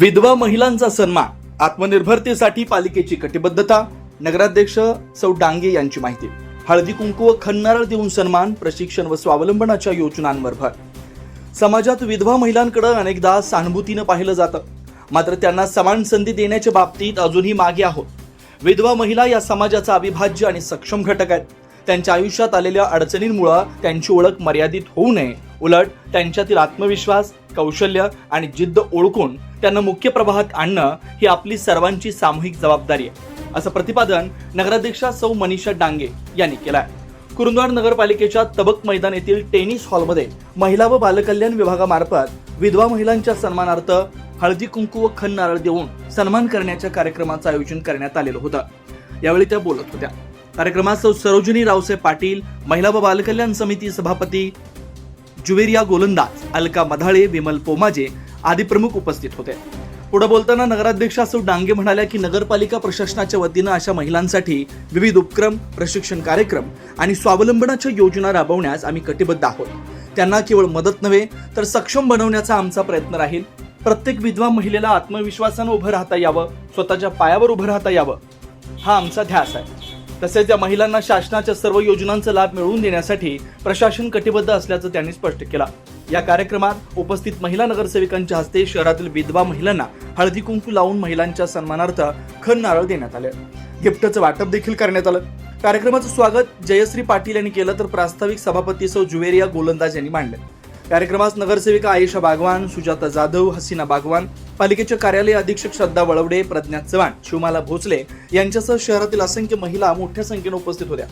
विधवा महिलांचा सन्मान, आत्मनिर्भरतेसाठी पालिकेची कटिबद्धता. नगराध्यक्ष सौ डांगे यांची माहिती. हळदी कुंकू व खणनारळ देऊन सन्मान, प्रशिक्षण व स्वावलंबनाच्या योजनांवर भर. समाजात विधवा महिलांकडे अनेकदा सहानुभूतीनं पाहिलं जातं, मात्र त्यांना समान संधी देण्याच्या बाबतीत अजूनही मागे आहोत. विधवा महिला या समाजाचा अविभाज्य आणि सक्षम घटक आहेत. त्यांच्या आयुष्यात आलेल्या अडचणींमुळे त्यांची ओळख मर्यादित होऊ नये, उलट त्यांच्यातील आत्मविश्वास, कौशल्य आणि जिद्द ओळखून त्यांना मुख्य प्रवाहात आणणं ही आपली सर्वांची सामूहिक जबाबदारी आहे, असं प्रतिपादन नगराध्यक्षा सौ मनीषा डांगे यांनी केलं आहे. कुरुंदवाड नगरपालिकेच्या तबक मैदान येथील टेनिस हॉलमध्ये महिला व बालकल्याण विभागामार्फत विधवा महिलांच्या सन्मानार्थ हळदी कुंकू व खणनारळ देऊन सन्मान करण्याच्या कार्यक्रमाचं आयोजन करण्यात आलेलं होतं. यावेळी त्या बोलत होत्या. कार्यक्रमात सौ सरोजिनी रावसाहेब पाटील, महिला व बालकल्याण समिती सभापती जुवेरिया गोलंदाज, अलका मधाळे, विमल पोमाजे आदी प्रमुख उपस्थित होते. पुढे बोलताना नगराध्यक्षा सौ डांगे म्हणाल्या की नगरपालिका प्रशासनाच्या वतीनं अशा महिलांसाठी विविध उपक्रम, प्रशिक्षण कार्यक्रम आणि स्वावलंबनाच्या योजना राबवण्यास आम्ही कटिबद्ध आहोत. त्यांना केवळ मदत नव्हे तर सक्षम बनवण्याचा आमचा प्रयत्न राहील. प्रत्येक विधवा महिलेला आत्मविश्वासानं उभं राहता यावं, स्वतःच्या पायावर उभं राहता यावं, हा आमचा ध्यास आहे. तसेच या महिलांना शासनाच्या सर्व योजनांचा लाभ मिळवून देण्यासाठी प्रशासन कटिबद्ध असल्याचं त्यांनी स्पष्ट केलं. या कार्यक्रमात उपस्थित महिला नगरसेविकांच्या हस्ते शहरातील विधवा महिलांना हळदी कुंकू लावून महिलांच्या सन्मानार्थ खणनारळ देण्यात आले. गिफ्टचं वाटप देखील करण्यात आलं. कार्यक्रमाचं स्वागत जयश्री पाटील यांनी केलं तर प्रास्ताविक सभापती सौ जुवेरिया गोलंदाज यांनी मांडले. कार्यक्रमात नगरसेविका आयशा बागवान, सुजाता जाधव, हसीना बागवान, पालिकेचे कार्यालय अधीक्षक श्रद्धा वळवडे, प्रज्ञा चव्हाण, शिवमाला भोसले यांच्यासह शहरातील असंख्य महिला मोठ्या संख्येने उपस्थित होत्या.